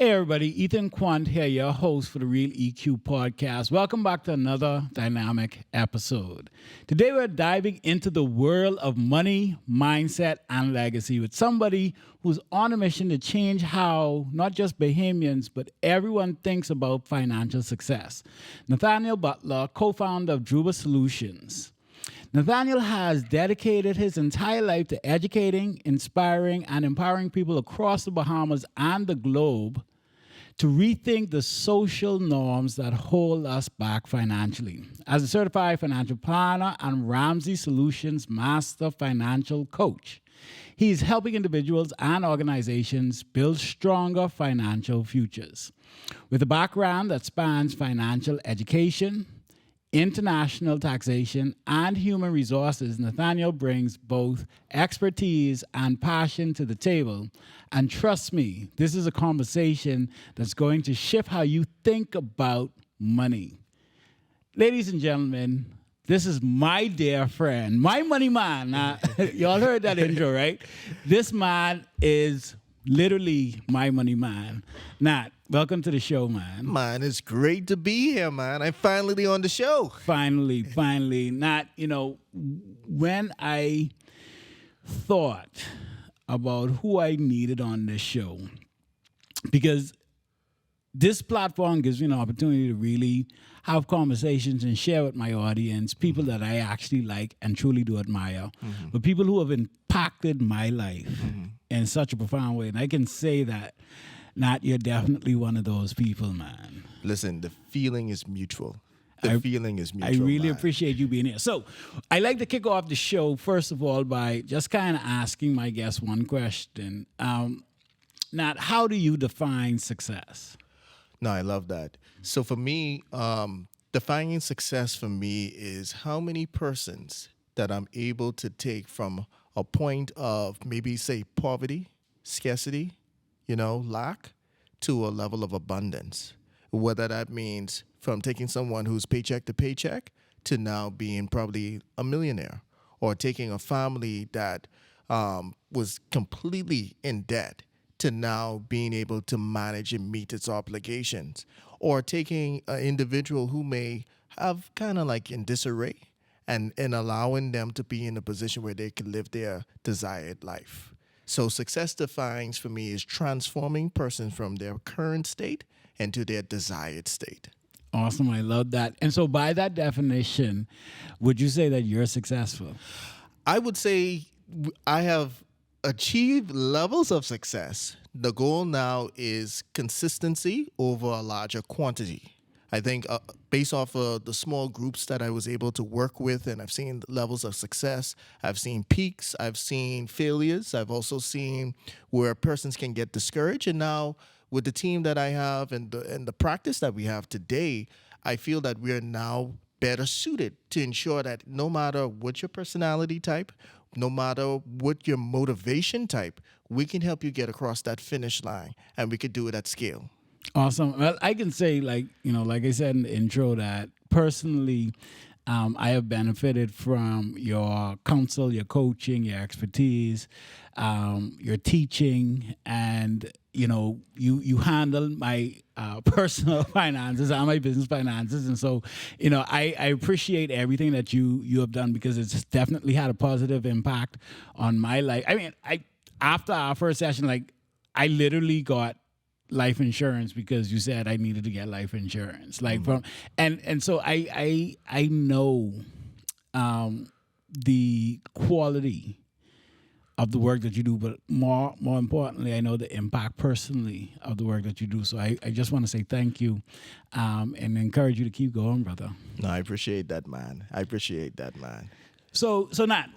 Hey everybody, Ethan Quant here, your host for the Real EQ podcast. Welcome back to another dynamic episode. Today we're diving into the world of money, mindset, and legacy with somebody who's on a mission to change how not just Bahamians, but everyone thinks about financial success. Nathaniel Butler, co-founder of Druper Solutions. Nathaniel has dedicated his entire life to educating, inspiring, and empowering people across the Bahamas and the globe to rethink the social norms that hold us back financially. As a certified financial planner and Ramsey Solutions master financial coach, he is helping individuals and organizations build stronger financial futures. With a background that spans financial education, international taxation, and human resources, Nathaniel brings both expertise and passion to the table. And trust me, this is a conversation that's going to shift how you think about money. Ladies and gentlemen, this is my dear friend, my money man. Y'all heard that intro, right? This man is literally my money man. Nat, welcome to the show, man. Man, it's great to be here, man. I'm finally on the show. Finally. Nat, when I thought about who I needed on this show, because this platform gives me an opportunity to really have conversations and share with my audience people that I actually like and truly do admire, but people who have impacted my life in such a profound way. And I can say that, Nat, you're definitely one of those people, man. Listen, the feeling is mutual. I really appreciate you being here. So I like to kick off the show, first of all, by just kind of asking my guests one question. Nat, how do you define success? No, I love that. So for me, defining success for me is how many persons that I'm able to take from a point of maybe, say, poverty, scarcity, lack, to a level of abundance. Whether that means from taking someone who's paycheck to paycheck to now being probably a millionaire, or taking a family that was completely in debt to now being able to manage and meet its obligations, or taking an individual who may have kind of like in disarray and allowing them to be in a position where they can live their desired life. So success defines for me is transforming persons from their current state into their desired state. Awesome. I love that. And so by that definition, would you say that you're successful? I would say I have achieved levels of success. The goal now is consistency over a larger quantity. I think based off of the small groups that I was able to work with, and I've seen levels of success, I've seen peaks, I've seen failures, I've also seen where persons can get discouraged. And now with the team that I have and the practice that we have today, I feel that we are now better suited to ensure that no matter what your personality type, no matter what your motivation type, we can help you get across that finish line, and we could do it at scale. Awesome. Well, I can say, like I said in the intro, that personally, I have benefited from your counsel, your coaching, your expertise, your teaching, and you handle my personal finances and my business finances, and so I appreciate everything that you have done, because it's definitely had a positive impact on my life. I mean, after our first session, I literally got life insurance because you said I needed to get life insurance. So I know the quality of the work that you do, but more importantly, I know the impact personally of the work that you do. So I just want to say thank you and encourage you to keep going, brother. No, I appreciate that, man. So Nat,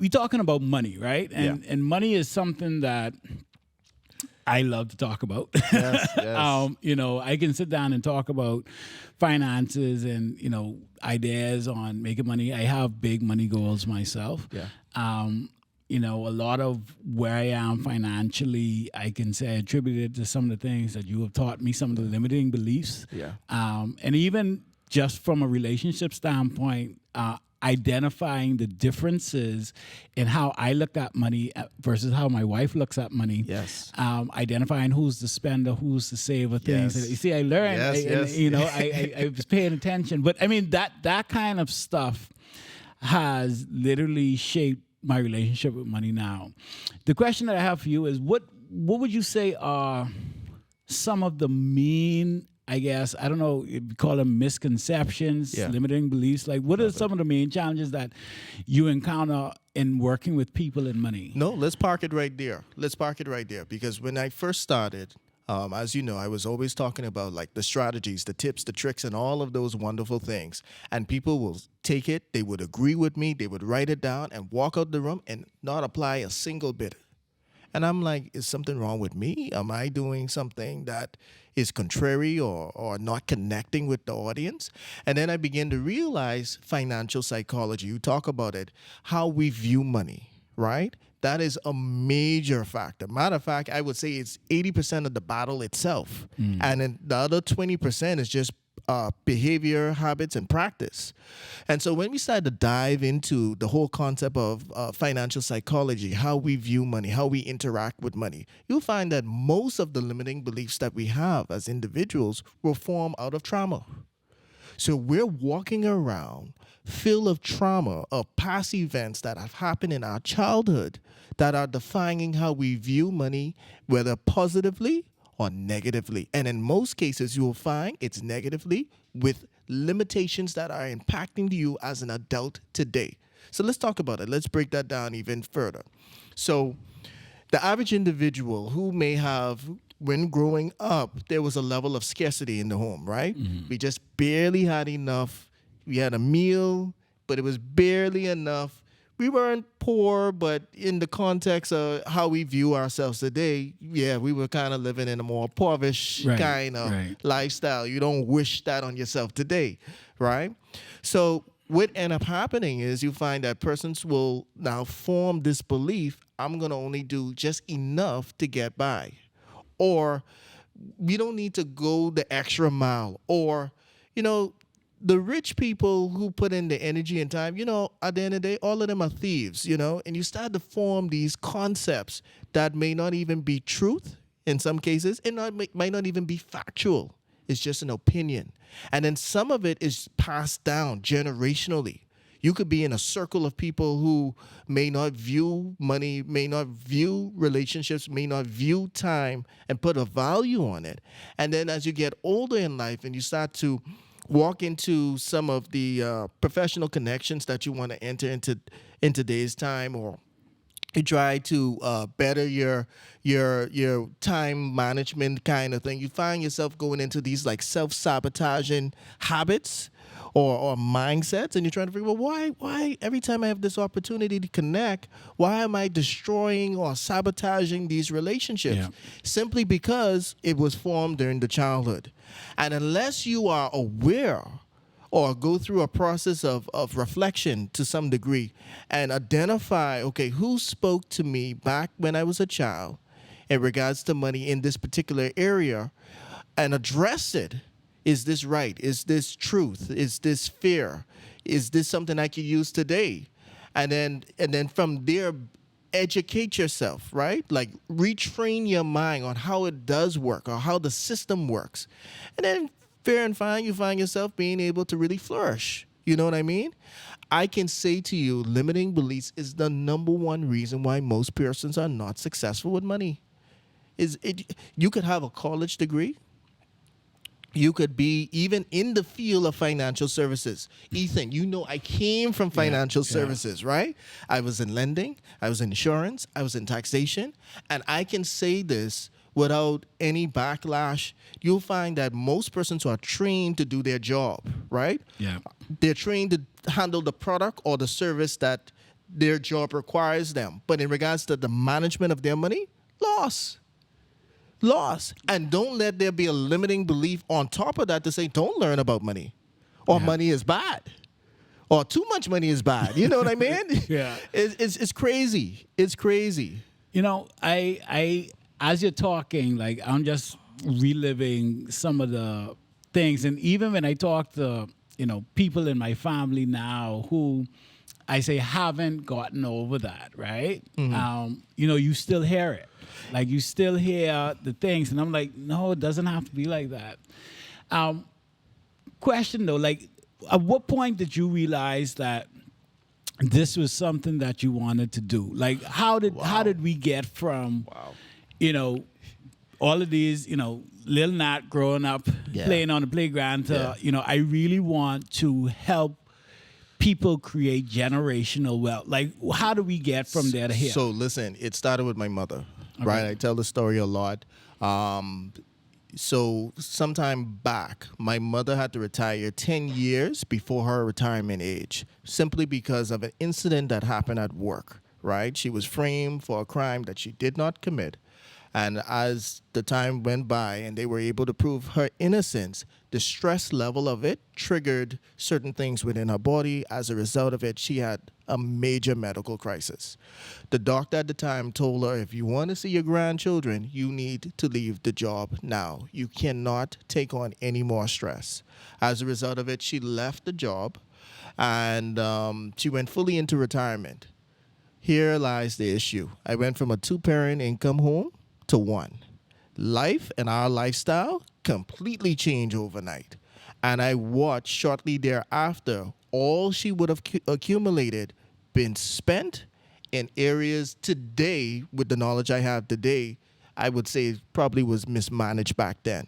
we're talking about money, right? And money is something that I love to talk about. Yes. I can sit down and talk about finances and, ideas on making money. I have big money goals myself. Yeah. A lot of where I am financially, I can say attributed to some of the things that you have taught me, some of the limiting beliefs. Yeah. And even just from a relationship standpoint, identifying the differences in how I look at money versus how my wife looks at money. Yes. Identifying who's the spender, who's the saver, things. Yes. You see, I learned. Yes, yes. I was paying attention. But I mean, that kind of stuff has literally shaped my relationship with money now. The question that I have for you is, what would you say are some of the main, I guess, I don't know, if you call them misconceptions, Yeah. limiting beliefs. Like, what are some of the main challenges that you encounter in working with people in money? No, let's park it right there. Let's park it right there. Because when I first started, as you know, I was always talking about like the strategies, the tips, the tricks, and all of those wonderful things. And people will take it, they would agree with me, they would write it down and walk out the room and not apply a single bit. And I'm like, is something wrong with me? Am I doing something that is contrary or not connecting with the audience? And then I began to realize financial psychology. You talk about it, how we view money, right? That is a major factor. Matter of fact, I would say it's 80% of the battle itself. And then the other 20% is just behavior, habits, and practice. And so when we started to dive into the whole concept of financial psychology, how we view money, how we interact with money, you'll find that most of the limiting beliefs that we have as individuals were formed out of trauma. So we're walking around filled of trauma, of past events that have happened in our childhood that are defining how we view money, whether positively or negatively. And in most cases, you will find it's negatively with limitations that are impacting you as an adult today. So let's talk about it. Let's break that down even further. So the average individual who may have, when growing up, there was a level of scarcity in the home, right? We just barely had enough. We had a meal, but it was barely enough. We weren't poor, but in the context of how we view ourselves today, yeah, we were kind of living in a more impoverished kind of lifestyle. You don't wish that on yourself today, right? So what end up happening is you find that persons will now form this belief, I'm going to only do just enough to get by. Or we don't need to go the extra mile. Or, the rich people who put in the energy and time, at the end of the day, all of them are thieves, and you start to form these concepts that may not even be truth in some cases, and might not even be factual. It's just an opinion. And then some of it is passed down generationally. You could be in a circle of people who may not view money, may not view relationships, may not view time and put a value on it. And then as you get older in life and you start to walk into some of the professional connections that you want to enter in today's time, or you try to better your time management kind of thing, you find yourself going into these like self-sabotaging habits or mindsets, and you're trying to figure out why every time I have this opportunity to connect, why am I destroying or sabotaging these relationships? Yeah. Simply because it was formed during the childhood. And unless you are aware or go through a process of reflection to some degree and identify, okay, who spoke to me back when I was a child in regards to money in this particular area, and address it. Is this right? Is this truth? Is this fair? Is this something I could use today? And then from there, educate yourself, right? Like retrain your mind on how it does work or how the system works. And then fair and fine, you find yourself being able to really flourish. You know what I mean? I can say to you, limiting beliefs is the number one reason why most persons are not successful with money. You could have a college degree. You could be even in the field of financial services. Ethan, I came from financial services, right? I was in lending, I was in insurance, I was in taxation, and I can say this without any backlash. You'll find that most persons are trained to do their job, right? Yeah. They're trained to handle the product or the service that their job requires them. But in regards to the management of their money, loss. And don't let there be a limiting belief on top of that to say, don't learn about money, or money is bad, or too much money is bad. You know what I mean? Yeah. It's crazy. It's crazy. I as you're talking, like I'm just reliving some of the things. And even when I talk to people in my family now who I say haven't gotten over that, right? You still hear it. Like you still hear the things. And I'm like, no, it doesn't have to be like that. Question though, like at what point did you realize that this was something that you wanted to do? Like how did we get from, all of these, little Nat growing up, playing on the playground to, I really want to help people create generational wealth. Like, how do we get from there to here? So listen, it started with my mother, right? I tell the story a lot. So sometime back, my mother had to retire 10 years before her retirement age, simply because of an incident that happened at work, right? She was framed for a crime that she did not commit. And as the time went by and they were able to prove her innocence, the stress level of it triggered certain things within her body. As a result of it, she had a major medical crisis. The doctor at the time told her, if you want to see your grandchildren, you need to leave the job now. You cannot take on any more stress. As a result of it, she left the job and she went fully into retirement. Here lies the issue. I went from a 2-parent income home to 1. Life and our lifestyle completely changed overnight. And I watched shortly thereafter all she would have accumulated been spent in areas today, with the knowledge I have today, I would say it probably was mismanaged back then.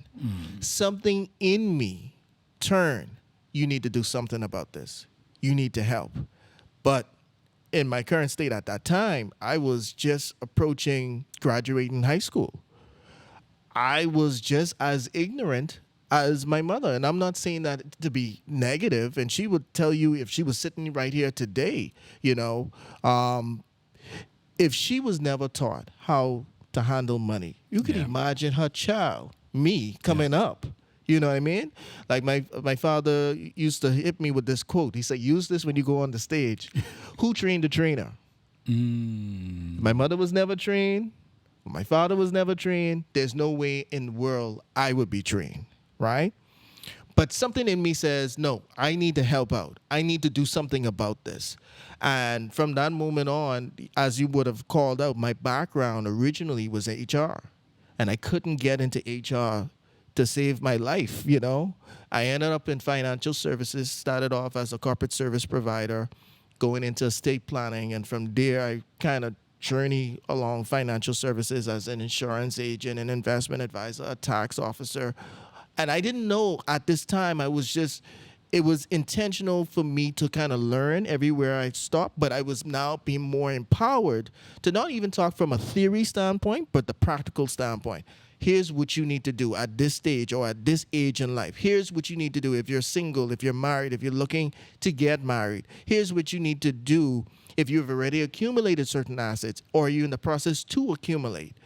Something in me turned, you need to do something about this. You need to help. But in my current state at that time, I was just approaching graduating high school. I was just as ignorant as my mother. And I'm not saying that to be negative. And she would tell you, if she was sitting right here today, if she was never taught how to handle money, you can imagine her child, me, coming up. You know what I mean? Like my father used to hit me with this quote. He said, use this when you go on the stage. Who trained the trainer? My mother was never trained. My father was never trained. There's no way in the world I would be trained, right? But something in me says, no, I need to help out. I need to do something about this. And from that moment on, as you would have called out, my background originally was HR. And I couldn't get into HR to save my life, I ended up in financial services, started off as a corporate service provider, going into estate planning, and from there I kind of journey along financial services as an insurance agent, an investment advisor, a tax officer. And I didn't know at this time, it was intentional for me to kind of learn everywhere I stopped, but I was now being more empowered to not even talk from a theory standpoint, but the practical standpoint. Here's what you need to do at this stage or at this age in life. Here's what you need to do if you're single, if you're married, if you're looking to get married. Here's what you need to do if you've already accumulated certain assets or you're in the process to accumulate.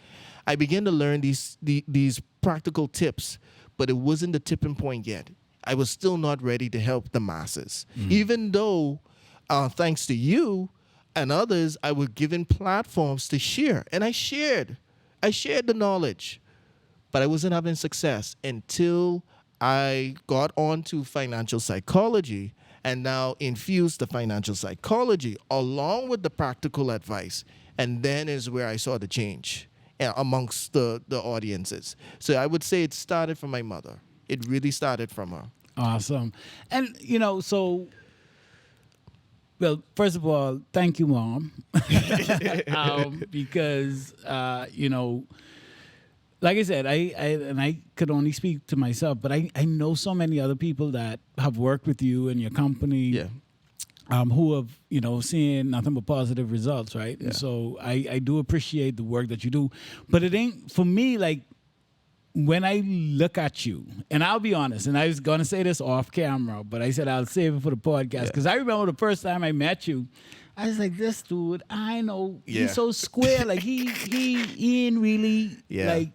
I began to learn these practical tips, but it wasn't the tipping point yet. I was still not ready to help the masses. Even though, thanks to you and others, I was given platforms to share. And I shared the knowledge. But I wasn't having success until I got onto financial psychology and now infused the financial psychology along with the practical advice. And then is where I saw the change amongst the audiences. So I would say it started from my mother. It really started from her. Awesome. And, well, first of all, thank you, Mom. Because, like I said, I could only speak to myself, but I know so many other people that have worked with you and your company, who have seen nothing but positive results, right? Yeah. And so I do appreciate the work that you do, but it ain't for me. Like when I look at you, and I'll be honest, and I was gonna say this off camera, but I said I'll save it for the podcast because I remember the first time I met you. I was like, this dude, I know he's so square. Like he ain't really like.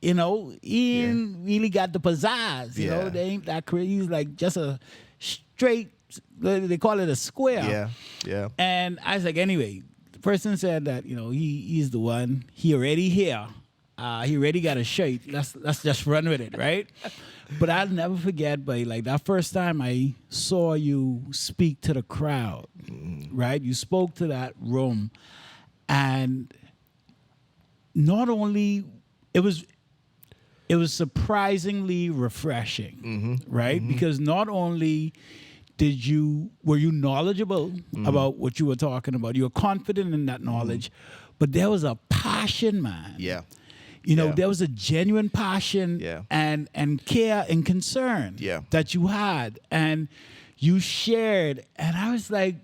Ian really got the pizzazz. They ain't that crazy. He's like just a straight, they call it a square. Yeah. And I was like, anyway, the person said that, he's the one. He already here. he already got a shirt. Let's just run with it, right? But I'll never forget, but like that first time I saw you speak to the crowd, right? You spoke to that room, and not only it was surprisingly refreshing, right? Because not only were you knowledgeable about what you were talking about, you were confident in that knowledge, but there was a passion, man. Yeah. You know, Yeah. there was a genuine passion Yeah. and care and concern Yeah. that you had, and you shared, and I was like,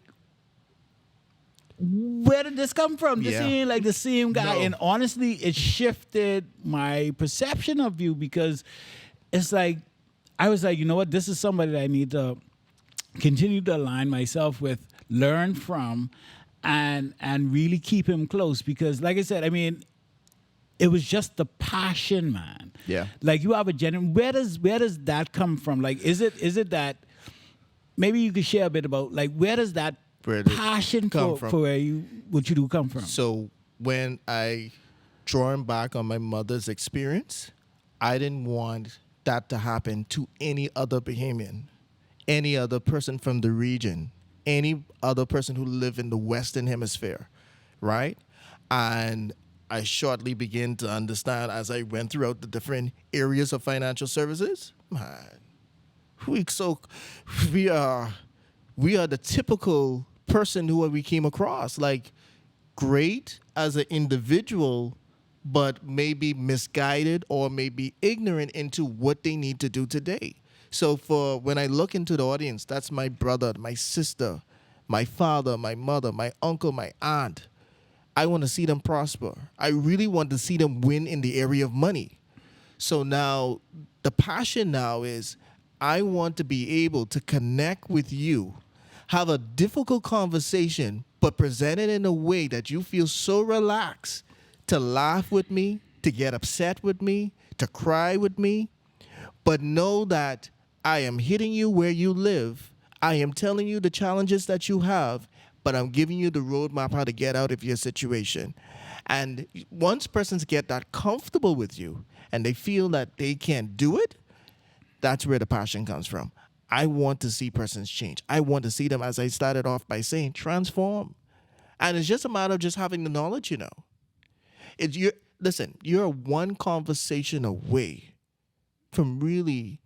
where did this come from? This Yeah. ain't like the same guy. No. And honestly, it shifted my perception of you, because it's like, I was like, you know what? This is somebody that I need to continue to align myself with, learn from, and really keep him close. Because like I said, I mean, it was just the passion, man. Yeah. Like you have a genuine, where does that come from? Like, is it that, maybe you could share a bit about, like, where does that Where did it passion come for from? what you do come from? So when I drawing back on my mother's experience, I didn't want that to happen to any other Bahamian, any other person from the region, any other person who lived in the Western Hemisphere, right? And I shortly began to understand as I went throughout the different areas of financial services. Man, we are the typical person who we came across, like great as an individual, but maybe misguided or maybe ignorant into what they need to do today. So for when I look into the audience, that's my brother, my sister, my father, my mother, my uncle, my aunt. I want to see them prosper. I really want to see them win in the area of money. So now the passion now is I want to be able to connect with you, have a difficult conversation, but present it in a way that you feel so relaxed to laugh with me, to get upset with me, to cry with me, but know that I am hitting you where you live. I am telling you the challenges that you have, but I'm giving you the roadmap how to get out of your situation. And once persons get that comfortable with you and they feel that they can't do it, that's where the passion comes from. I want to see persons change. I want to see them, as I started off by saying, transform. And it's just a matter of just having the knowledge, you know. You're one conversation away from really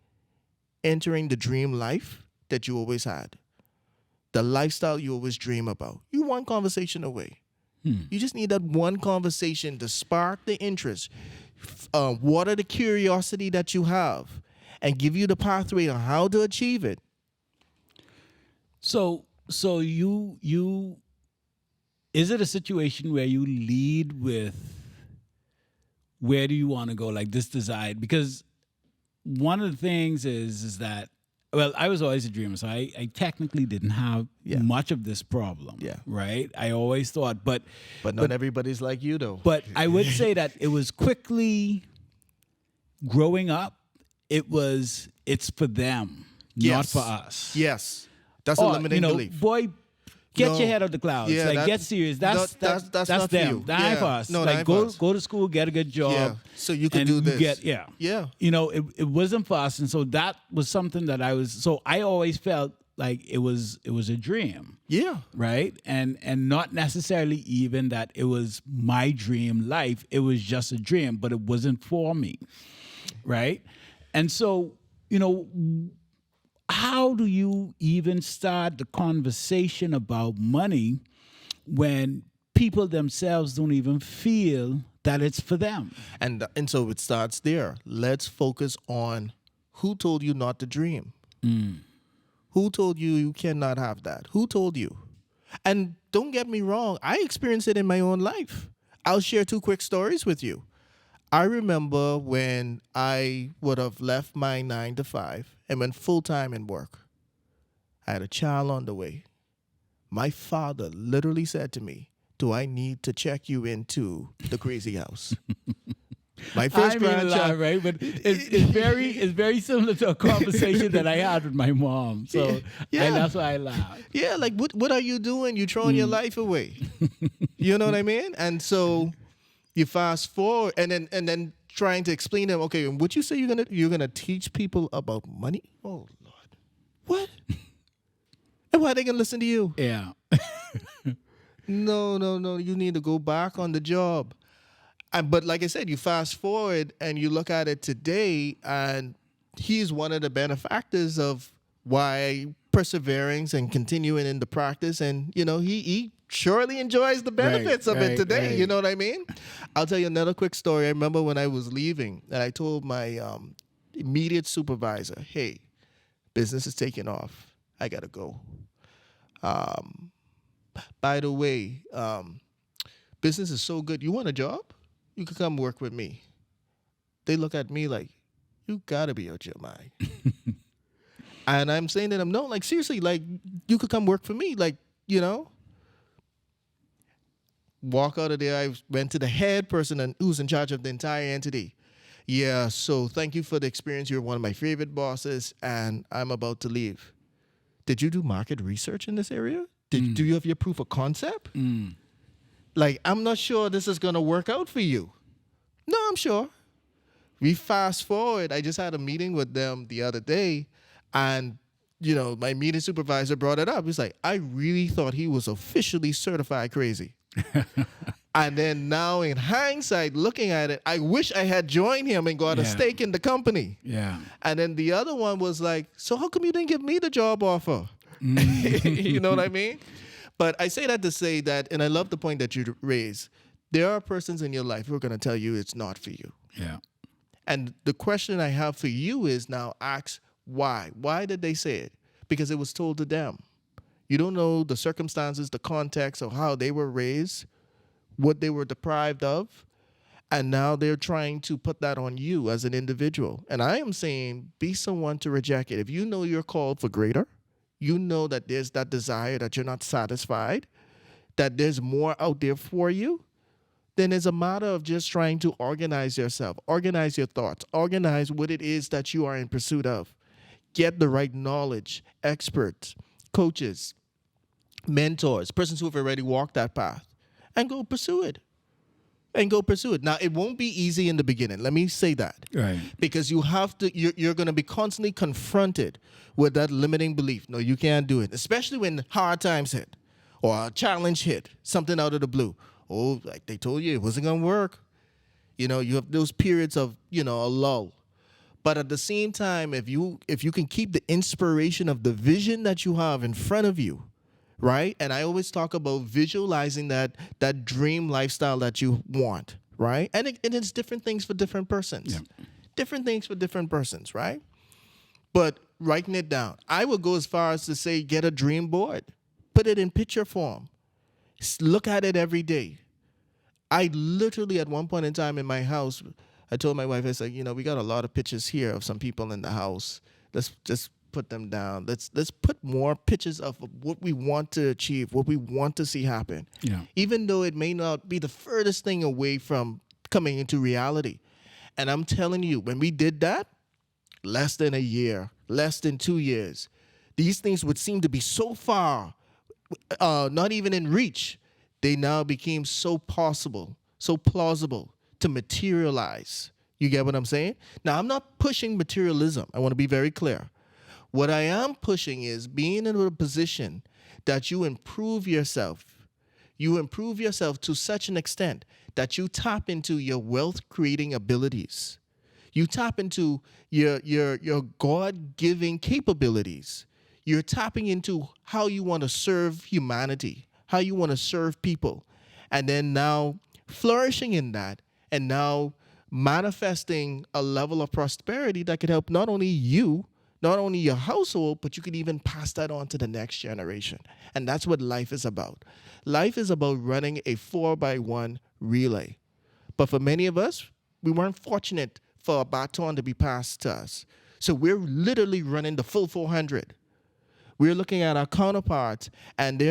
entering the dream life that you always had. The lifestyle you always dream about. You're one conversation away. You just need that one conversation to spark the interest, water the curiosity that you have, and give you the pathway on how to achieve it. So you is it a situation where you lead with where do you want to go, like this desire? Because one of the things is that, well, I was always a dreamer, so I technically didn't have much of this problem. Yeah. Right? I always thought, but not everybody's like you, though. But I would say that it was quickly growing up, it's for them, not for us. Yes. That's a limiting belief. Boy, get your head out the clouds. Yeah, like, get serious. That's not them. for you. That ain't for us. No, like, go to school, get a good job. Yeah. So you can and do this. Yeah. You know, it wasn't for us. And so that was something that I always felt like it was a dream. Yeah. Right? And not necessarily even that it was my dream life. It was just a dream, but it wasn't for me. Right? And so, how do you even start the conversation about money when people themselves don't even feel that it's for them? And so it starts there. Let's focus on who told you not to dream. Who told you you cannot have that? Who told you? And don't get me wrong, I experienced it in my own life. I'll share 2 quick stories with you. I remember when I would have left my 9 to 5 and went full-time in work. I had a child on the way. My father literally said to me, "Do I need to check you into the crazy house?" My first grandchild, right? But it's very similar to a conversation that I had with my mom. So that's why I laugh. Yeah, like what are you doing? You're throwing your life away. You know what I mean? And so You fast forward and then trying to explain to them, okay, and what you say you're gonna teach people about money? Oh Lord. What? And why are they gonna listen to you? Yeah. No. You need to go back on the job. But like I said, you fast forward and you look at it today, and he's one of the benefactors of why perseverance and continuing in the practice. And, he surely enjoys the benefits of it today. Right. You know what I mean? I'll tell you another quick story. I remember when I was leaving and I told my immediate supervisor, hey, business is taking off. I got to go. By the way, business is so good. You want a job? You could come work with me. They look at me like, you gotta be out your mind. And I'm saying to them, no, like seriously, like you could come work for me. Like, walk out of there. I went to the head person who's in charge of the entire entity. Yeah, so thank you for the experience. You're one of my favorite bosses, and I'm about to leave. Did you do market research in this area? Do you have your proof of concept? Like, I'm not sure this is going to work out for you. No, I'm sure. We fast forward. I just had a meeting with them the other day, and, my meeting supervisor brought it up. He's like, I really thought he was officially certified crazy. And then now in hindsight, looking at it, I wish I had joined him and got a stake in the company. Yeah. And then the other one was like, so how come you didn't give me the job offer? You know what I mean? But I say that to say that, and I love the point that you raised, there are persons in your life who are going to tell you it's not for you. Yeah. And the question I have for you is now ask why. Why did they say it? Because it was told to them. You don't know the circumstances, the context of how they were raised, what they were deprived of, and now they're trying to put that on you as an individual. And I am saying be someone to reject it. If you know you're called for greater, you know that there's that desire that you're not satisfied, that there's more out there for you, then it's a matter of just trying to organize yourself, organize your thoughts, organize what it is that you are in pursuit of. Get the right knowledge, experts, coaches, mentors, persons who have already walked that path, and go pursue it. Now, it won't be easy in the beginning. Let me say that. Right. Because you're going to be constantly confronted with that limiting belief. No, you can't do it. Especially when hard times hit or a challenge hit, something out of the blue. Oh, like they told you, it wasn't going to work. You have those periods of, a lull. But at the same time, if you can keep the inspiration of the vision that you have in front of you, right? And I always talk about visualizing that dream lifestyle that you want, right? And it's different things for different persons. Yeah. Different things for different persons, right? But writing it down. I would go as far as to say get a dream board. Put it in picture form. Look at it every day. I literally, at one point in time in my house, I told my wife, I said, we got a lot of pictures here of some people in the house. Let's just put them down. Let's put more pictures of what we want to achieve, what we want to see happen. Yeah. Even though it may not be the furthest thing away from coming into reality. And I'm telling you, when we did that, less than a year, less than 2 years, these things would seem to be so far, not even in reach. They now became so possible, so plausible to materialize. You get what I'm saying? Now, I'm not pushing materialism. I want to be very clear. What I am pushing is being in a position that you improve yourself. You improve yourself to such an extent that you tap into your wealth-creating abilities. You tap into your God-given capabilities. You're tapping into how you want to serve humanity, how you want to serve people, and then now flourishing in that, and now manifesting a level of prosperity that could help not only you, not only your household, but you could even pass that on to the next generation. And that's what life is about. Life is about running a 4x1 relay. But for many of us, we weren't fortunate for a baton to be passed to us. So we're literally running the full 400. We're looking at our counterparts, and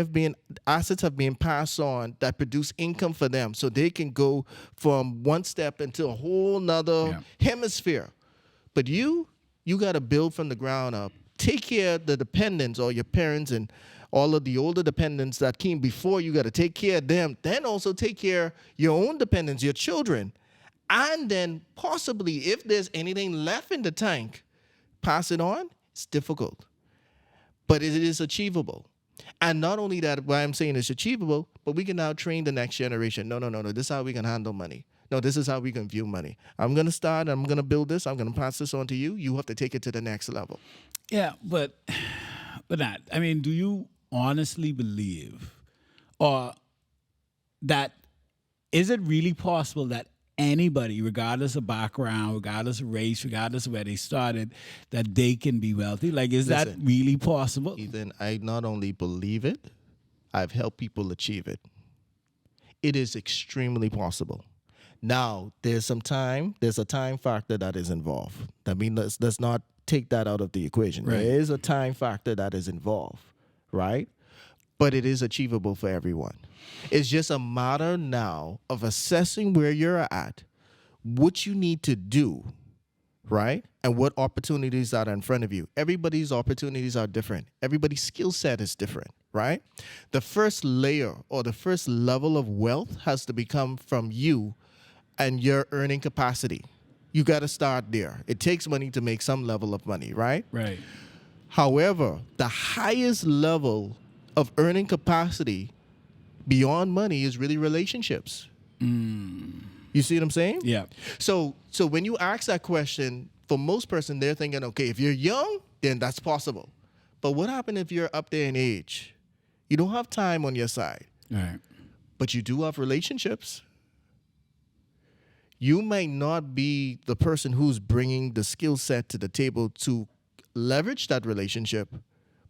assets have been passed on that produce income for them, so they can go from one step into a whole nother hemisphere. But you got to build from the ground up. Take care of the dependents or your parents all of the older dependents that came before. You got to take care of them. Then also take care of your own dependents, your children. And then possibly, if there's anything left in the tank, pass it on. It's difficult. But it is achievable. And not only that, why I'm saying it's achievable, but we can now train the next generation. No. This is how we can handle money. No, this is how we can view money. I'm going to start. I'm going to build this. I'm going to pass this on to you. You have to take it to the next level. Yeah, but not. I mean, do you honestly believe, or that is it really possible that anybody, regardless of background, regardless of race, regardless of where they started, that they can be wealthy? Like, is that really possible? Ethan, I not only believe it, I've helped people achieve it. It is extremely possible. Now, there's a time factor that is involved. I mean, let's not take that out of the equation. Right. There is a time factor that is involved, right? But it is achievable for everyone. It's just a matter now of assessing where you're at, what you need to do, right? And what opportunities are in front of you. Everybody's opportunities are different. Everybody's skill set is different, right? The first layer or the first level of wealth has to become from you and your earning capacity. You got to start there. It takes money to make some level of money, right? Right. However, the highest level of earning capacity beyond money is really relationships. You see what I'm saying? Yeah. So when you ask that question, for most person, they're thinking, okay, if you're young, then that's possible. But what happens if you're up there in age? You don't have time on your side. Right. But you do have relationships. You might not be the person who's bringing the skill set to the table to leverage that relationship,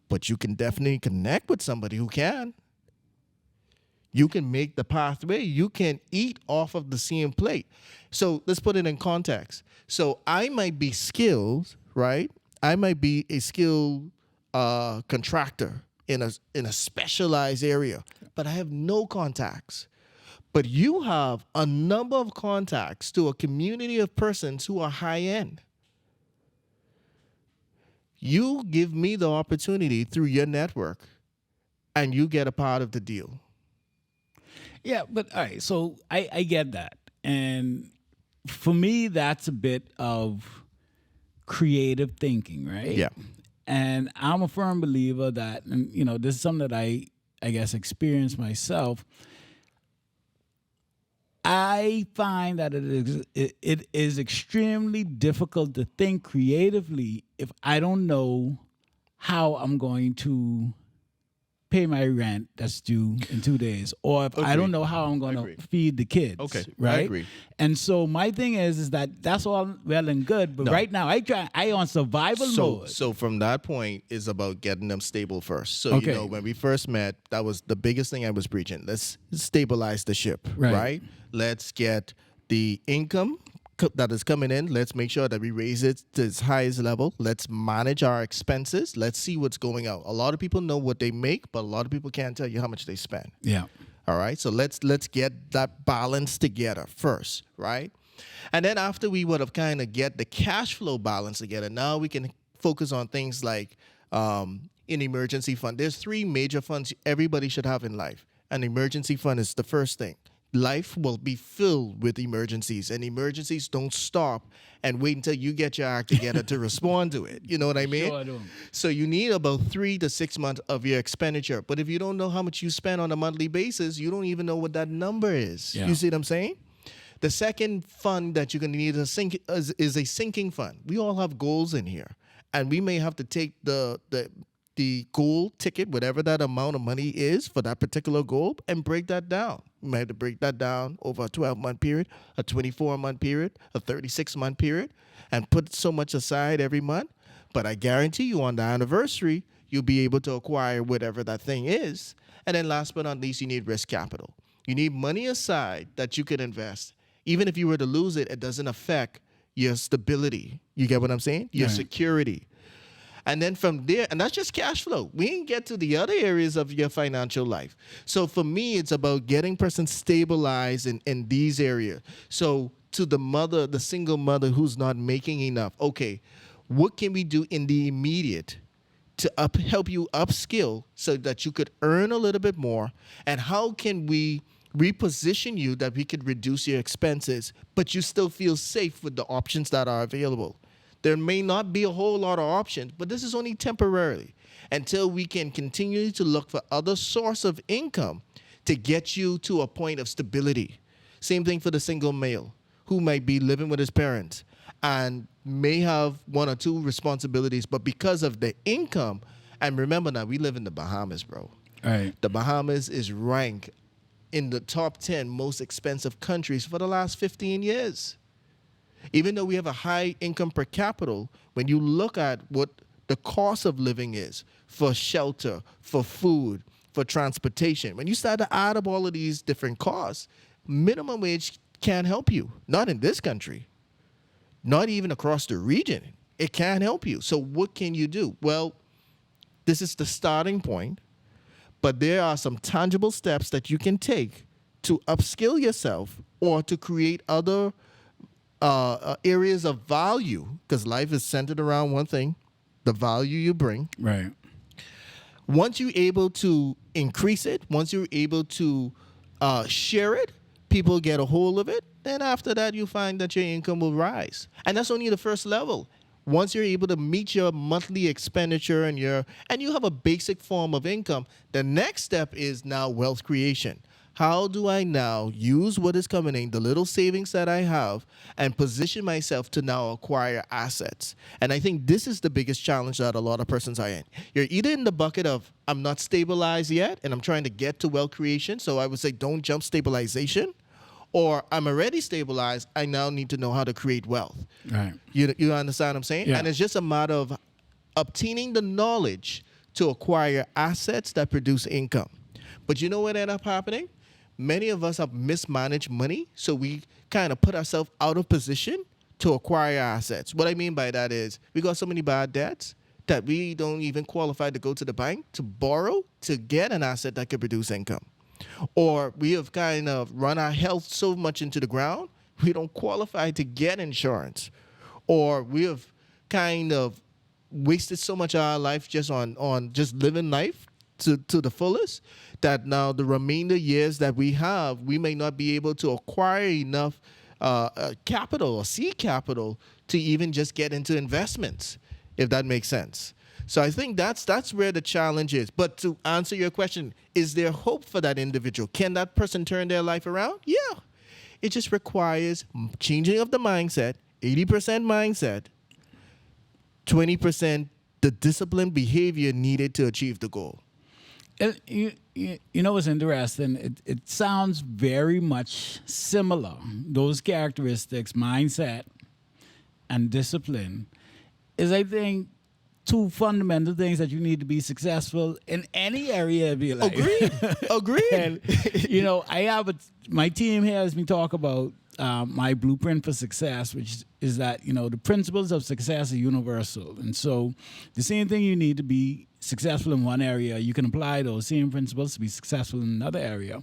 but you can definitely connect with somebody who can. You can make the pathway. You can eat off of the same plate. So let's put it in context. So I might be skilled, right? I might be a skilled contractor in a specialized area, but I have no contacts. But you have a number of contacts to a community of persons who are high end. You give me the opportunity through your network, and you get a part of the deal. Yeah, but all right, so I get that. And for me, that's a bit of creative thinking, right? Yeah. And I'm a firm believer that, and this is something that I guess experienced myself. I find that it is extremely difficult to think creatively if I don't know how I'm going to pay my rent that's due in 2 days, or if I don't know how I'm going to feed the kids. Okay, right? I agree. And so my thing is that that's all well and good, but right now I on survival mode. So from that point is about getting them stable first. So Okay. when we first met, that was the biggest thing I was preaching. Let's stabilize the ship, right? Let's get the income that is coming in. Let's make sure that we raise it to its highest level. Let's manage our expenses. Let's see what's going out. A lot of people know what they make, but a lot of people can't tell you how much they spend. Yeah. All right. So let's get that balance together first, right? And then after we would have kind of get the cash flow balance together, now we can focus on things like an emergency fund. There's 3 major funds everybody should have in life. An emergency fund is the first thing. Life will be filled with emergencies, and emergencies don't stop and wait until you get your act together to respond to it. You know what I mean? Sure I do. So you need about 3 to 6 months of your expenditure. But if you don't know how much you spend on a monthly basis, you don't even know what that number is. Yeah. You see what I'm saying? The second fund that you're going to need is a sinking fund. We all have goals in here, and we may have to take the goal ticket, whatever that amount of money is for that particular goal, and break that down. You might have to break that down over a 12-month period, a 24-month period, a 36-month period, and put so much aside every month. But I guarantee you on the anniversary, you'll be able to acquire whatever that thing is. And then last but not least, you need risk capital. You need money aside that you can invest. Even if you were to lose it, it doesn't affect your stability. You get what I'm saying? Your security. And then from there, and that's just cash flow. We didn't get to the other areas of your financial life. So for me, it's about getting person stabilized in these areas. So to the single mother who's not making enough, okay, what can we do in the immediate to help you upskill so that you could earn a little bit more? And how can we reposition you that we could reduce your expenses, but you still feel safe with the options that are available? There may not be a whole lot of options, but this is only temporarily until we can continue to look for other source of income to get you to a point of stability. Same thing for the single male who might be living with his parents and may have one or two responsibilities, but because of the income, and remember now, we live in the Bahamas, bro. Right. The Bahamas is ranked in the top 10 most expensive countries for the last 15 years. Even though we have a high income per capita, when you look at what the cost of living is for shelter, for food, for transportation, when you start to add up all of these different costs, minimum wage can't help you. Not in this country. Not even across the region. It can't help you. So what can you do? Well, this is the starting point, but there are some tangible steps that you can take to upskill yourself or to create other areas of value, because life is centered around one thing, the value you bring. Right. Once you're able to increase it, once you're able to share it, people get a hold of it, then after that you find that your income will rise. And that's only the first level. Once you're able to meet your monthly expenditure and you have a basic form of income, the next step is now wealth creation. How do I now use what is coming in, the little savings that I have, and position myself to now acquire assets? And I think this is the biggest challenge that a lot of persons are in. You're either in the bucket of, I'm not stabilized yet, and I'm trying to get to wealth creation, so I would say don't jump stabilization, or I'm already stabilized, I now need to know how to create wealth. Right. You understand what I'm saying? Yeah. And it's just a matter of obtaining the knowledge to acquire assets that produce income. But you know what ended up happening? Many of us have mismanaged money, so we kind of put ourselves out of position to acquire assets. What I mean by that is we got so many bad debts that we don't even qualify to go to the bank to borrow to get an asset that could produce income. Or we have kind of run our health so much into the ground, we don't qualify to get insurance. Or we have kind of wasted so much of our life just on just living life to the fullest, that now the remainder years that we have, we may not be able to acquire enough capital or seed capital to even just get into investments, if that makes sense. So I think that's where the challenge is. But to answer your question, is there hope for that individual? Can that person turn their life around? Yeah. It just requires changing of the mindset, 80% mindset, 20% the disciplined behavior needed to achieve the goal. You know what's interesting? It sounds very much similar. Those characteristics, mindset and discipline, is, I think, two fundamental things that you need to be successful in any area of your life. Agreed. And, my team here has me talk about my blueprint for success, which is that, the principles of success are universal. And so the same thing you need to be successful in one area, you can apply those same principles to be successful in another area.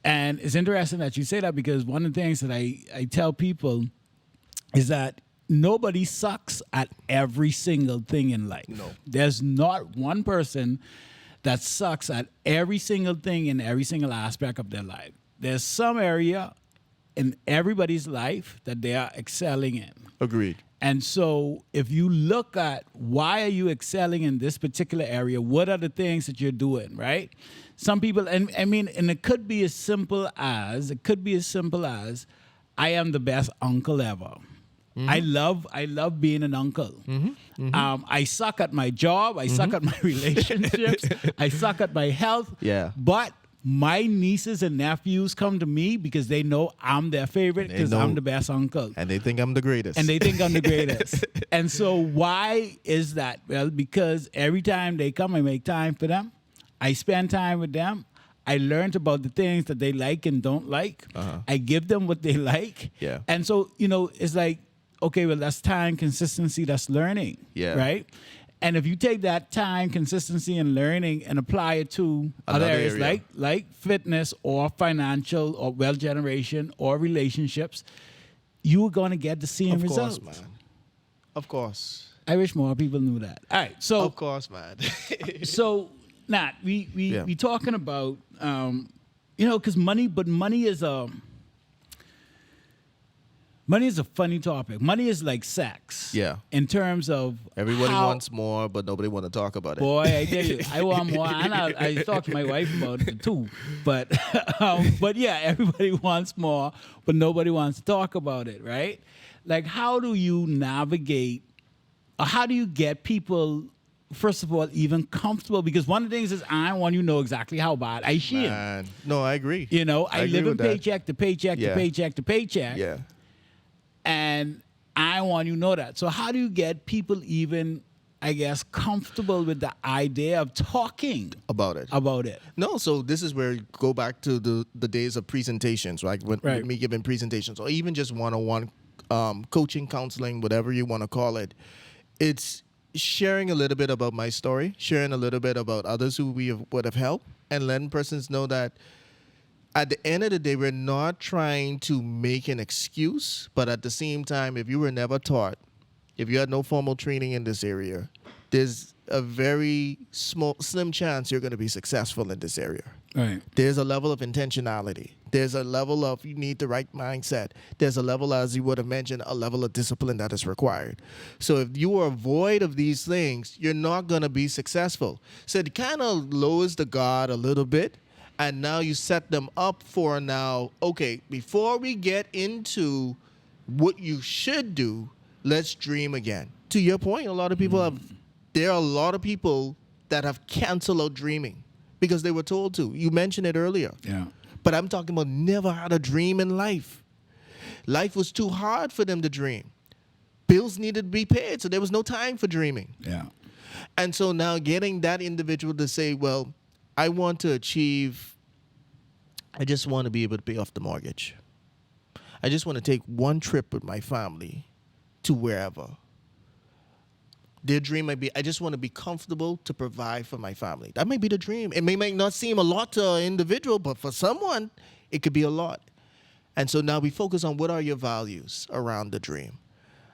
And it's interesting that you say that, because one of the things that I tell people is that nobody sucks at every single thing in life. No. There's not one person that sucks at every single thing in every single aspect of their life. There's some area in everybody's life that they are excelling in. Agreed. And so if you look at why are you excelling in this particular area, what are the things that you're doing, right? Some people, and it could be as simple as, I am the best uncle ever. Mm-hmm. I love being an uncle. Mm-hmm. Mm-hmm. I suck at my job. I suck at my relationships. I suck at my health. Yeah. But my nieces and nephews come to me because they know I'm their favorite, because I'm the best uncle. And they think I'm the greatest. And so why is that? Well, because every time they come, I make time for them. I spend time with them. I learned about the things that they like and don't like. Uh-huh. I give them what they like. Yeah. And so, it's like, okay, well, that's time, consistency, that's learning. Yeah. Right? And if you take that time, consistency, and learning and apply it to other areas like fitness or financial or wealth generation or relationships, you're going to get the same results. Of course, man. Of course. I wish more people knew that. All right, so Of course, man. so Nat, we talking about because money is a funny topic. Money is like sex. Yeah. In terms of Everybody how- wants more, but nobody want to talk about it. Boy, I tell you, I want more. And I talked to my wife about it too. But yeah, everybody wants more, but nobody wants to talk about it, right? Like, how do you navigate, or how do you get people, first of all, even comfortable? Because one of the things is I want you to know exactly how bad I feel. Man. No, I agree. You know, I agree live in with that. paycheck to paycheck to Yeah. paycheck to paycheck. Yeah. And I want you to know that. So how do you get people even, I guess, comfortable with the idea of talking About it. about it? No, so this is where you go back to the days of presentations, right? When Right. me giving presentations, or even just one-on-one coaching, counseling, whatever you want to call it. It's sharing a little bit about my story, sharing a little bit about others who would have helped, and letting persons know that at the end of the day, we're not trying to make an excuse, but at the same time, if you were never taught, if you had no formal training in this area, there's a very slim chance you're going to be successful in this area. Right. There's a level of intentionality. There's a level of you need the right mindset. There's a level, as you would have mentioned, a level of discipline that is required. So if you are void of these things, you're not going to be successful. So it kind of lowers the guard a little bit. And now you set them up for now, okay, before we get into what you should do, let's dream again. To your point, there are a lot of people that have canceled out dreaming because they were told to. You mentioned it earlier. Yeah. But I'm talking about never had a dream in life. Life was too hard for them to dream. Bills needed to be paid, so there was no time for dreaming. Yeah. And so now getting that individual to say, well, I want to achieve, I just want to be able to pay off the mortgage. I just want to take one trip with my family to wherever. Their dream might be, I just want to be comfortable to provide for my family. That might be the dream. It may not seem a lot to an individual, but for someone, it could be a lot. And so now we focus on what are your values around the dream.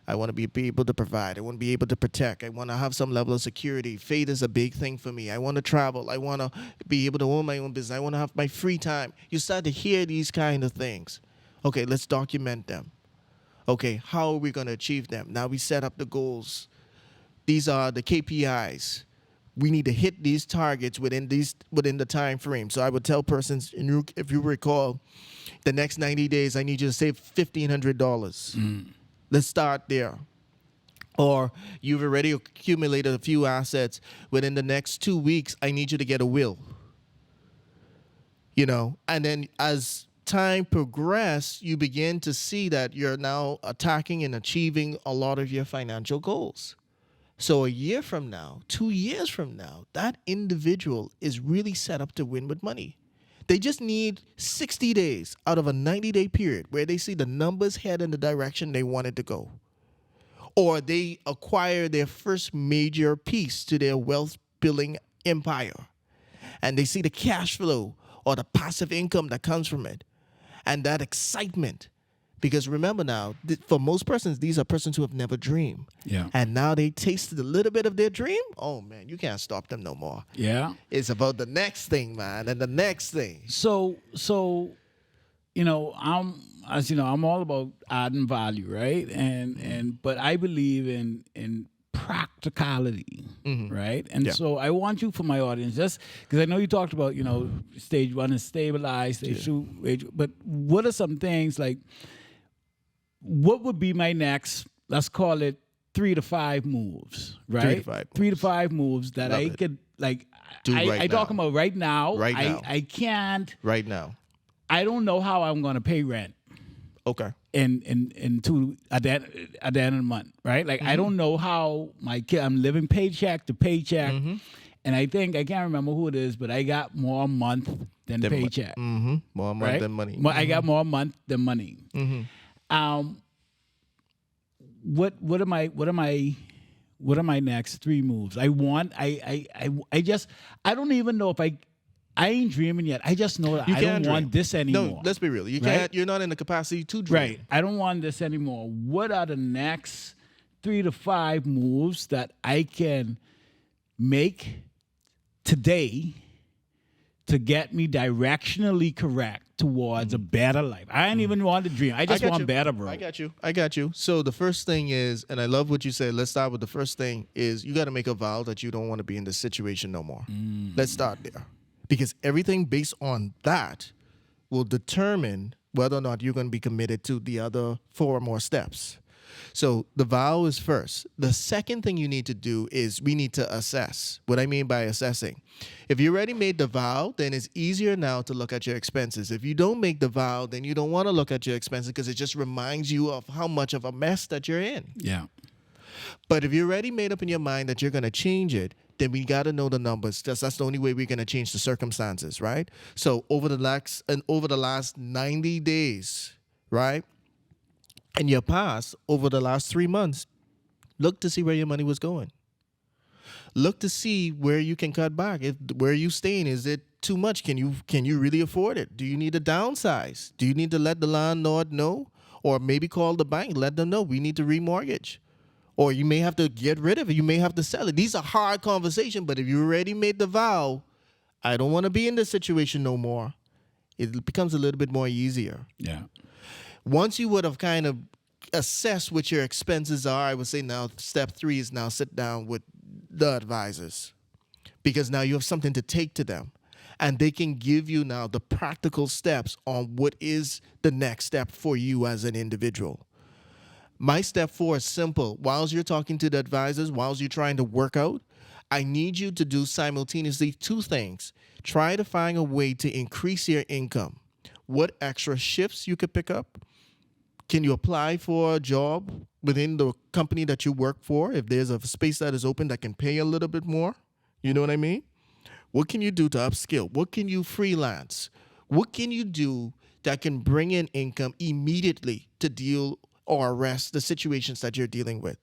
I want to be able to provide. I want to be able to protect. I want to have some level of security. Faith is a big thing for me. I want to travel. I want to be able to own my own business. I want to have my free time. You start to hear these kind of things. Okay, let's document them. Okay, how are we going to achieve them? Now we set up the goals. These are the KPIs. We need to hit these targets within the time frame. So I would tell persons, if you recall, the next 90 days, I need you to save $1,500. Let's start there. Or you've already accumulated a few assets. Within the next 2 weeks, I need you to get a will. You know, and then as time progresses, you begin to see that you're now attacking and achieving a lot of your financial goals. So a year from now, 2 years from now, that individual is really set up to win with money. They just need 60 days out of a 90-day period where they see the numbers head in the direction they wanted to go. Or they acquire their first major piece to their wealth-building empire. And they see the cash flow or the passive income that comes from it. And that excitement. Because remember now, for most persons, these are persons who have never dreamed. Yeah. And now they tasted a little bit of their dream. Oh, man, you can't stop them no more. Yeah. It's about the next thing, man, and the next thing. So I'm all about adding value, right? But I believe in practicality, right? And Yeah. so I want you, for my audience, just because I know you talked about, stage 1 is stabilize, stage 2, but what are some things like, what would be my next, let's call it 3 to 5 moves, right? 3 to 5 moves that Love I it. could, like, Do right I now. talk about right now. Right now. I can't, Right now. I don't know how I'm going to pay rent Okay. at the end of the month, right? Like, I don't know how I'm living paycheck to paycheck. And I think, I can't remember who it is, but I got more month than paycheck. More money right? than money. I got more month than money. What are my next 3 moves? I don't even know if I ain't dreaming yet. I just know that I don't want this anymore. No, let's be real. You right? can't. You're not in the capacity to dream. Right. I don't want this anymore. What are the next 3 to 5 moves that I can make today to get me directionally correct towards a better life. I ain't even want to dream. I just want better, bro. I got you. So the first thing is, and I love what you said, let's start with the first thing is you got to make a vow that you don't want to be in this situation no more. Let's start there. Because everything based on that will determine whether or not you're going to be committed to the other 4 more steps. So the vow is first. The second thing you need to do is we need to assess. What I mean by assessing. If you already made the vow, then it's easier now to look at your expenses. If you don't make the vow, then you don't want to look at your expenses because it just reminds you of how much of a mess that you're in. Yeah. But if you already made up in your mind that you're going to change it, then we got to know the numbers. That's the only way we're going to change the circumstances, right? So over the last 90 days, right? In your past, over the last 3 months, look to see where your money was going. Look to see where you can cut back. Where you staying, is it too much? Can you really afford it? Do you need to downsize? Do you need to let the landlord know? Or maybe call the bank, let them know we need to remortgage. Or you may have to get rid of it. You may have to sell it. These are hard conversations, but if you already made the vow, I don't want to be in this situation no more, it becomes a little bit more easier. Yeah. Once you would have kind of assessed what your expenses are, I would say now step 3 is now sit down with the advisors, because now you have something to take to them and they can give you now the practical steps on what is the next step for you as an individual. My step 4 is simple. Whilst you're talking to the advisors, whilst you're trying to work out, I need you to do simultaneously 2 things. Try to find a way to increase your income. What extra shifts you could pick up? Can you apply for a job within the company that you work for if there's a space that is open that can pay a little bit more? You know what I mean? What can you do to upskill? What can you freelance? What can you do that can bring in income immediately to deal or arrest the situations that you're dealing with?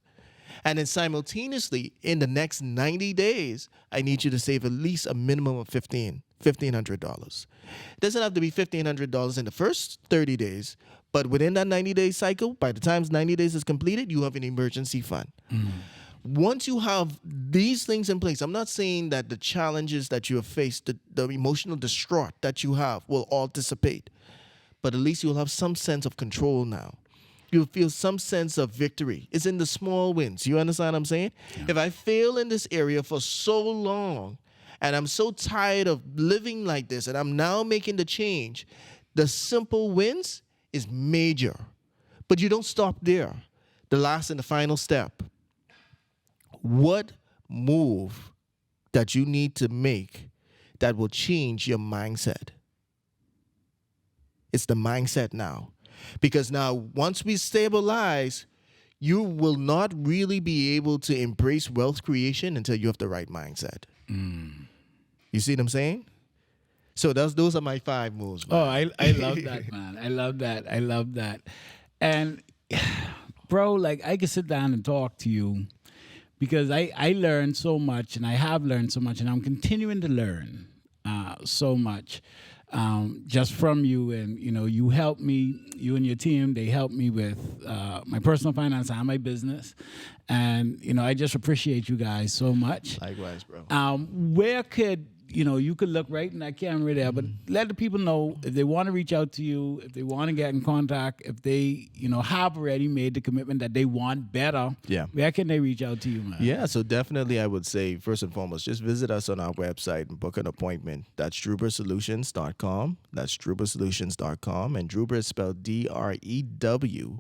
And then simultaneously, in the next 90 days, I need you to save at least a minimum of $1,500. It doesn't have to be $1,500 in the first 30 days, but within that 90-day cycle, by the time 90 days is completed, you have an emergency fund. Once you have these things in place, I'm not saying that the challenges that you have faced, the emotional distraught that you have will all dissipate, but at least you'll have some sense of control now. You'll feel some sense of victory. It's in the small wins. You understand what I'm saying? Yeah. If I fail in this area for so long and I'm so tired of living like this and I'm now making the change, the simple wins is major. But you don't stop there. The last and the final step. What move that you need to make that will change your mindset? It's the mindset now. Because now, once we stabilize, you will not really be able to embrace wealth creation until you have the right mindset. You see what I'm saying? So those are my 5 moves, man. Oh, I love that, man. I love that. And, bro, like, I can sit down and talk to you because I learned so much, and I have learned so much, and I'm continuing to learn so much. Just from you, and you helped me, you and your team, they helped me with my personal finance and my business, and I just appreciate you guys so much. Likewise, bro. Where could you could look right in that camera there, but let the people know if they want to reach out to you, if they want to get in contact, if they have already made the commitment that they want better. Yeah. Where can they reach out to you, man? Yeah, so definitely I would say first and foremost, just visit us on our website and book an appointment. That's drupersolutions.com. That's drupersolutions.com, and Druper is spelled DREWBER,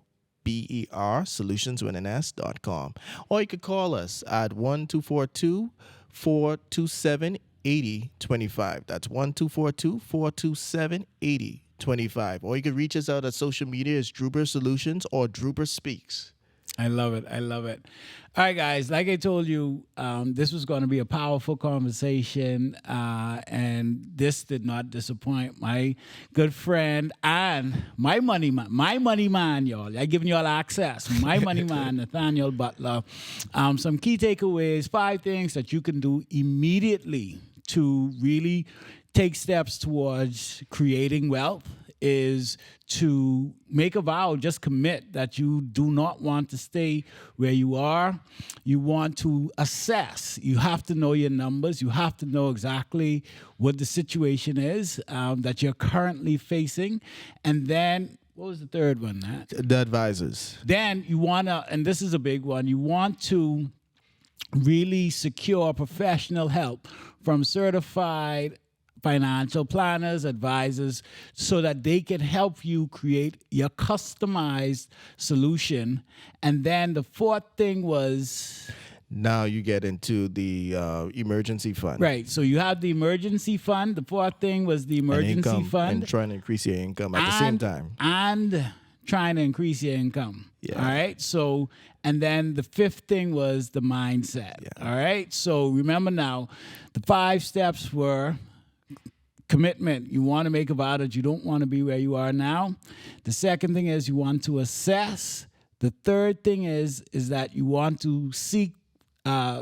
solutions with an S.com. Or you could call us at 1-242-427-8025. That's 1-242-427-8025. Or you can reach us out at social media as Druper Solutions or Druper Speaks. I love it. All right, guys, like I told you, this was going to be a powerful conversation, and this did not disappoint. My good friend and my money man, y'all. I giving y'all access. My money man, Nathaniel Butler. Some key takeaways, 5 things that you can do immediately to really take steps towards creating wealth is to make a vow, just commit that you do not want to stay where you are. You want to assess. You have to know your numbers. You have to know exactly what the situation is that you're currently facing. And then, what was the third one, Nat? The advisors. Then you want to, and this is a big one, you want to really secure professional help from certified financial planners, advisors, so that they can help you create your customized solution. And then the fourth thing was... Now you get into the emergency fund. Right. So you have the emergency fund. The fourth thing was the emergency income, fund. and trying to increase your income at the same time. And trying to increase your income. Yeah. All right. So, and then the fifth thing was the mindset. Yeah. All right. So remember now, the 5 steps were commitment. You want to make a vow that you don't want to be where you are now. The second thing is you want to assess. The third thing is that you want to seek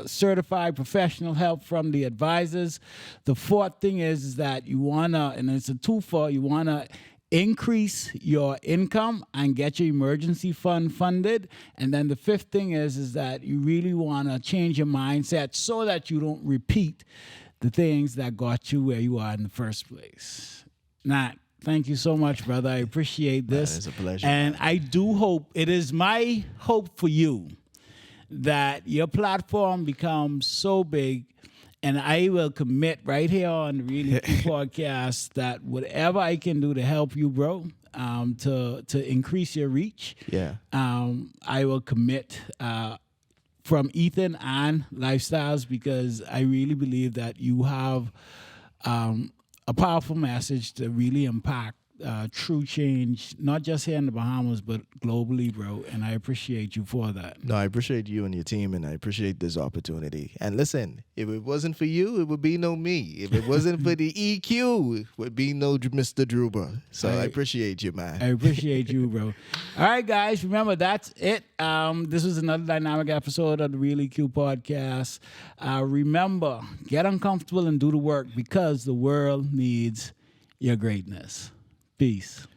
certified professional help from the advisors. The fourth thing is that you want to, and it's a twofold, you want to increase your income and get your emergency fund funded. And then the fifth thing is that you really want to change your mindset so that you don't repeat the things that got you where you are in the first place. Nat, thank you so much, brother. I appreciate this. It's a pleasure. And I do hope, it is my hope for you that your platform becomes so big, and I will commit right here on the Really Key podcast that whatever I can do to help you, bro, to increase your reach, I will commit from Ethan and Lifestyles, because I really believe that you have a powerful message to really impact true change, not just here in the Bahamas, but globally, bro. And I appreciate you for that. No, I appreciate you and your team, and I appreciate this opportunity. And listen, if it wasn't for you, it would be no me. If it wasn't for the EQ, it would be no Mr. Druper. So I appreciate you, man. I appreciate you, bro. All right, guys, remember, that's it. This was another dynamic episode of the Really Q podcast. Remember, get uncomfortable and do the work, because the world needs your greatness. Peace.